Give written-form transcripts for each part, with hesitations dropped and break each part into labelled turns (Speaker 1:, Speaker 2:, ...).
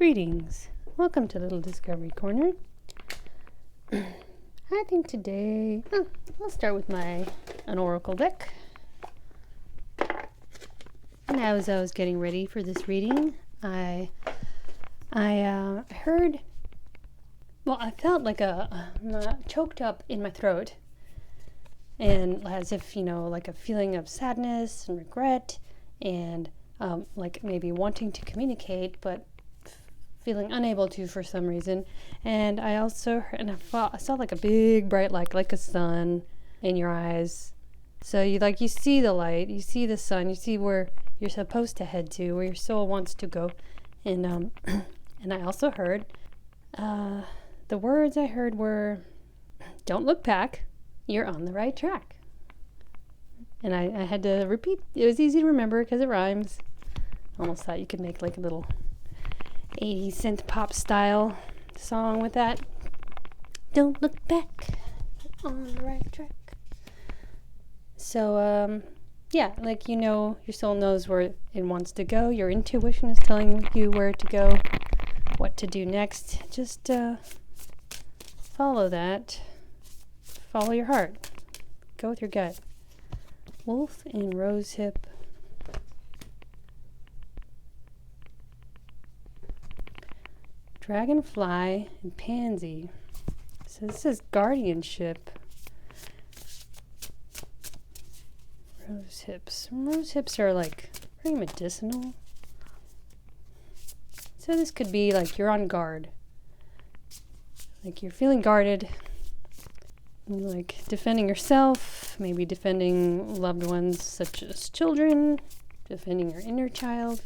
Speaker 1: Greetings. Welcome to Little Discovery Corner. I think today, I'll start with an oracle deck. And as I was getting ready for this reading, I heard, I felt like choked up in my throat, and as if, like a feeling of sadness and regret, and like maybe wanting to communicate, but feeling unable to for some reason. And I also I saw like a big bright light, like a sun in your eyes. So you see the light, you see the sun, you see where you're supposed to head to, where your soul wants to go. And and I also heard the words I heard were, "Don't look back, you're on the right track." And I had to repeat. It was easy to remember because it rhymes. Almost thought you could make like a little 80s synth pop style song with that. Don't look back, on the right track. So your soul knows where it wants to go. Your intuition is telling you where to go, what to do next. Just follow that. Follow your heart. Go with your gut. Wolf and rosehip. Dragonfly and pansy. So this is guardianship. Rose hips. Rose hips are like very medicinal. So this could be like you're on guard. Like you're feeling guarded. You're like defending yourself, maybe defending loved ones such as children, defending your inner child.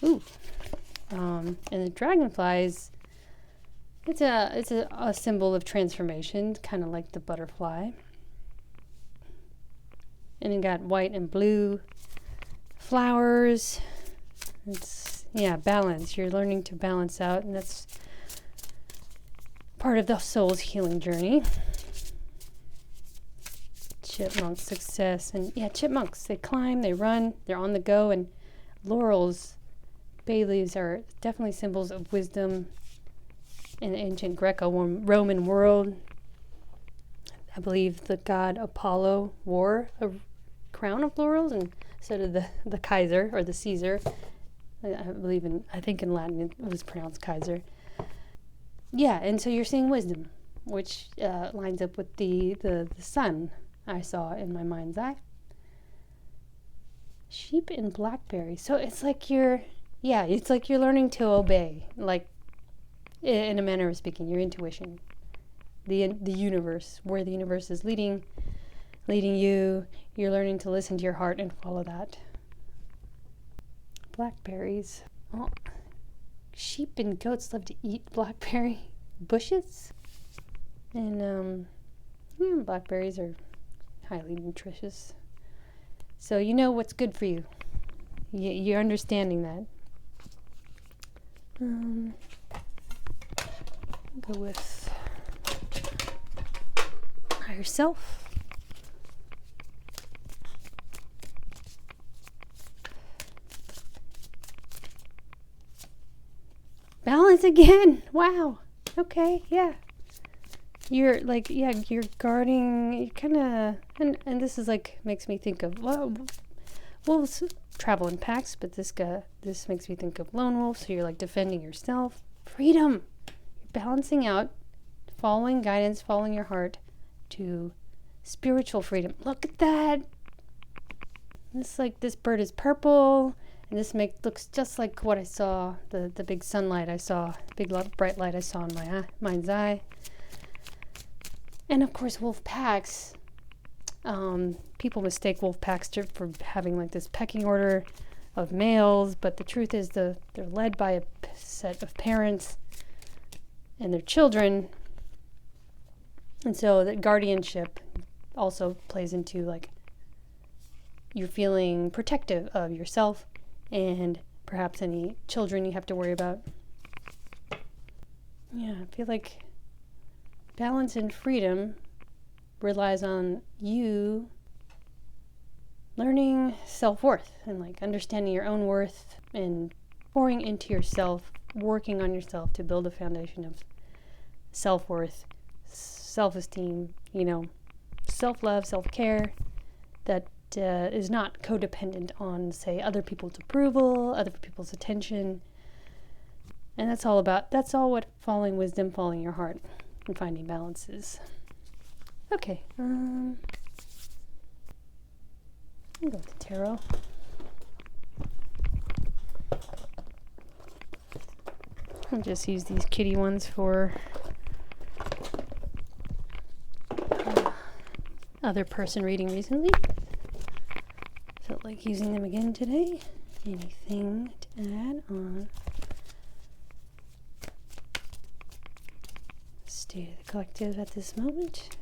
Speaker 1: Ooh. And the dragonflies, it's a symbol of transformation, kind of like the butterfly. And it got white and blue flowers. It's balance. You're learning to balance out, and that's part of the soul's healing journey. Chipmunk success, and chipmunks, they climb, they run, they're on the go, and laurels. Bay leaves are definitely symbols of wisdom in the ancient Greco-Roman world. I believe the god Apollo wore a crown of laurels, and so did the Kaiser or the Caesar. I think in Latin it was pronounced Kaiser. Yeah, and so you're seeing wisdom, which lines up with the sun I saw in my mind's eye. Sheep and blackberries. So it's like you're learning to obey, like in a manner of speaking, your intuition, the universe, where the universe is leading you. You're learning to listen to your heart and follow that. Blackberries. Well, sheep and goats love to eat blackberry bushes, and blackberries are highly nutritious. So you know what's good for you. You're understanding that. Go with higher self. Balance again. Wow. Okay. Yeah. You're guarding. You kind of, and this is like makes me think of wolves travel in packs, but this makes me think of lone wolf. So you're like defending yourself. Freedom. You're balancing out, following guidance, following your heart to spiritual freedom. Look at that. This bird is purple, and this looks just like what I saw, the big sunlight I saw, big bright light I saw in my mind's eye. And of course, wolf packs. People mistake wolf packs for having like this pecking order of males, but the truth is they're led by a set of parents and their children. And so that guardianship also plays into like you're feeling protective of yourself and perhaps any children you have to worry about. Yeah, I feel like balance and freedom relies on you learning self-worth and like understanding your own worth and pouring into yourself working on yourself to build a foundation of self-worth, self-esteem, self-love, self-care that is not codependent on, say, other people's approval, other people's attention. And that's all what following wisdom, following your heart, and finding balance is. Okay. I'll go with the tarot. I'll just use these kitty ones for other person reading recently. Felt like using them again today. Anything to add on? State of the collective at this moment.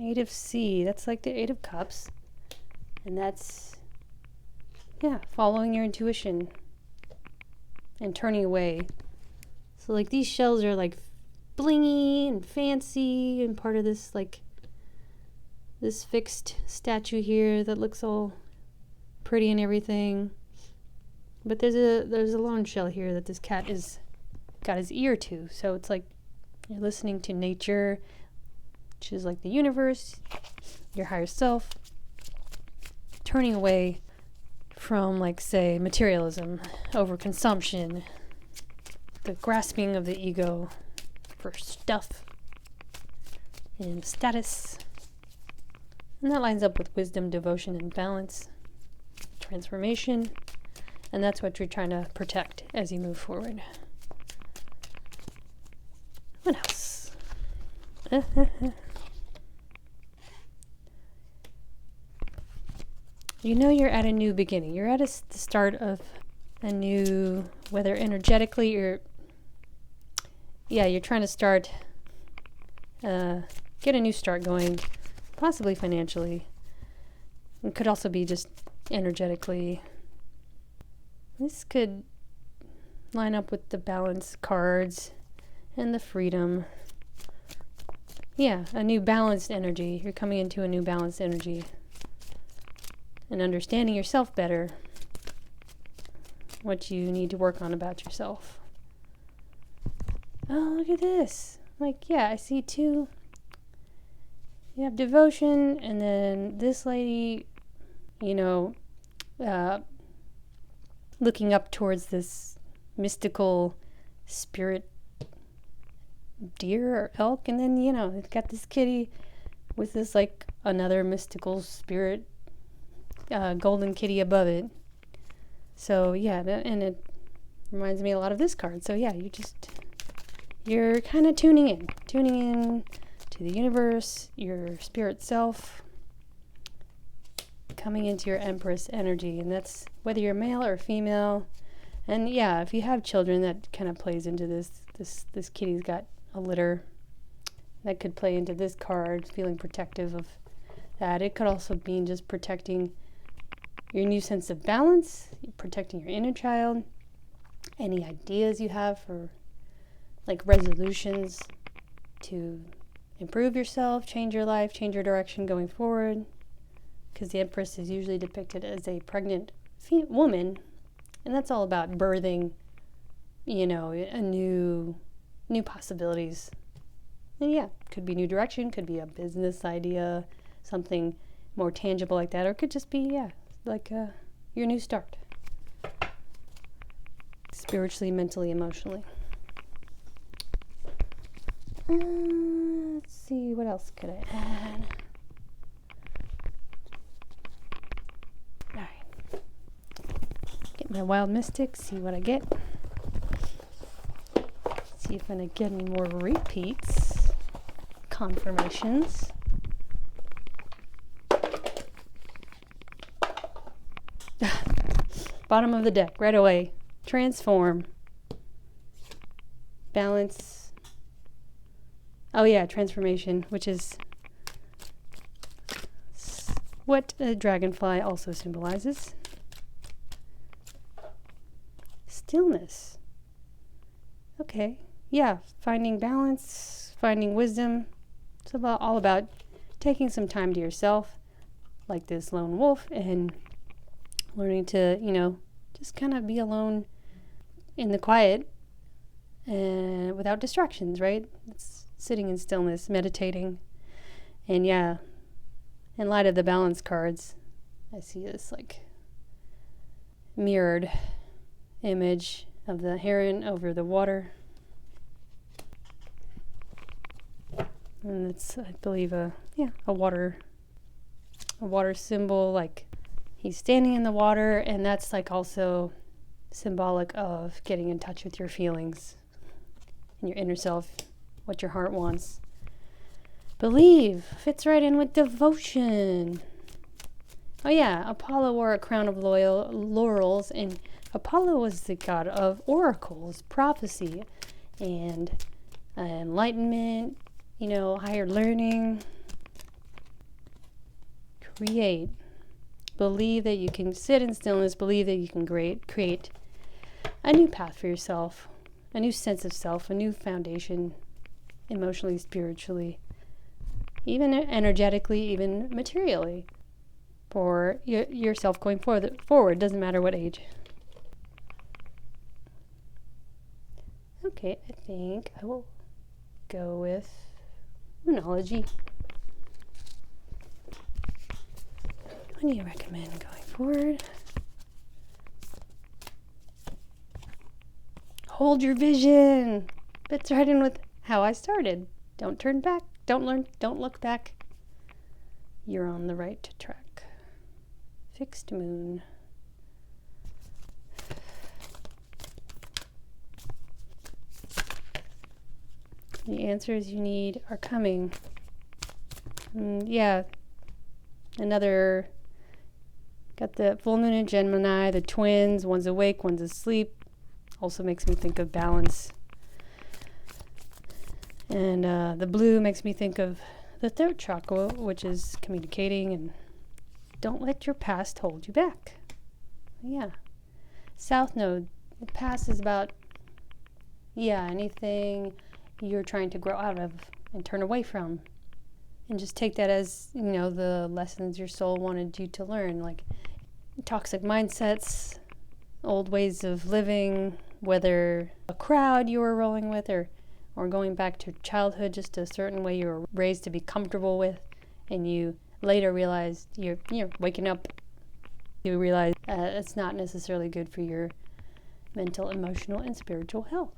Speaker 1: Eight of C, that's like the Eight of Cups. And that's, following your intuition and turning away. So like these shells are like blingy and fancy and part of this this fixed statue here that looks all pretty and everything. But there's a lone shell here that this cat is got his ear to. So it's like you're listening to nature, which is like the universe, your higher self, turning away from, like, say, materialism, overconsumption, the grasping of the ego for stuff and status. And that lines up with wisdom, devotion, and balance, transformation. And that's what you're trying to protect as you move forward. What else? You're at a new beginning. You're at the start of a new, whether energetically or, you're trying to start, get a new start going, possibly financially. It could also be just energetically. This could line up with the balance cards and the freedom. Yeah, a new balanced energy. You're coming into a new balanced energy. And understanding yourself better, what you need to work on about yourself. Oh, look at this. I see two. You have devotion, and then this lady, looking up towards this mystical spirit deer or elk, and then, it's got this kitty with this, another mystical spirit golden kitty above it. So and it reminds me a lot of this card. So you're kind of tuning in to the universe, your spirit self, coming into your Empress energy. And that's whether you're male or female. And if you have children, that kind of plays into this kitty's got a litter that could play into this card, feeling protective of that. It could also mean just protecting your new sense of balance, protecting your inner child, any ideas you have for resolutions to improve yourself, change your life, change your direction going forward, because the Empress is usually depicted as a pregnant woman, and that's all about birthing, a new possibilities. And could be new direction, could be a business idea, something more tangible like that, or it could just be, your new start. Spiritually, mentally, emotionally. Let's see, what else could I add? Alright. Get my Wild Mystic, see what I get. See if I'm going to get any more repeats. Confirmations. Bottom of the deck, right away. Transform. Balance. Oh yeah, transformation, which is what a dragonfly also symbolizes. Stillness. Okay. Finding balance, finding wisdom. It's all about taking some time to yourself, like this lone wolf, and learning to, just kind of be alone in the quiet and without distractions, right? It's sitting in stillness, meditating. And yeah, in light of the balance cards, I see this like mirrored image of the heron over the water. And it's, I believe, a water symbol, like he's standing in the water, and that's like also symbolic of getting in touch with your feelings and your inner self, what your heart wants. Believe fits right in with devotion. Oh yeah, Apollo wore a crown of laurels, and Apollo was the god of oracles, prophecy, and enlightenment, higher learning. Create. Believe that you can sit in stillness. Believe that you can create a new path for yourself, a new sense of self, a new foundation, emotionally, spiritually, even energetically, even materially, for yourself going forward. Doesn't matter what age. Okay, I think I will go with Moonology. What do you recommend going forward? Hold your vision. Fits right in with how I started. Don't turn back. Don't look back. You're on the right track. Fixed moon. The answers you need are coming. Another, got the full moon in Gemini, the twins, one's awake, one's asleep. Also makes me think of balance. And the blue makes me think of the third chakra, which is communicating, and don't let your past hold you back. Yeah. South node, the past is about, anything you're trying to grow out of and turn away from. And just take that as, the lessons your soul wanted you to learn, like toxic mindsets, old ways of living, whether a crowd you were rolling with or going back to childhood, just a certain way you were raised to be comfortable with, and you later realized you're waking up, you realize it's not necessarily good for your mental, emotional, and spiritual health.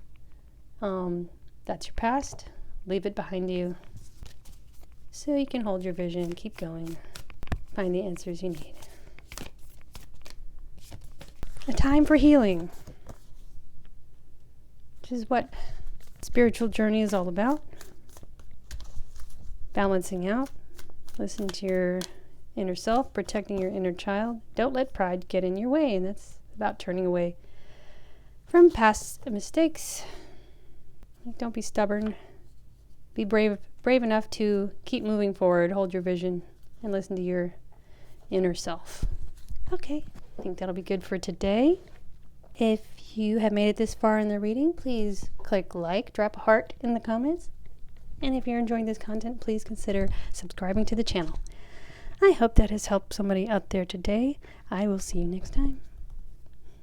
Speaker 1: That's your past. Leave it behind you so you can hold your vision, keep going, find the answers you need. A time for healing, which is what spiritual journey is all about. Balancing out, listen to your inner self, protecting your inner child. Don't let pride get in your way, and that's about turning away from past mistakes. Don't be stubborn. Be brave enough to keep moving forward, hold your vision, and listen to your inner self. Okay, I think that'll be good for today. If you have made it this far in the reading, please click like, drop a heart in the comments. And if you're enjoying this content, please consider subscribing to the channel. I hope that has helped somebody out there today. I will see you next time.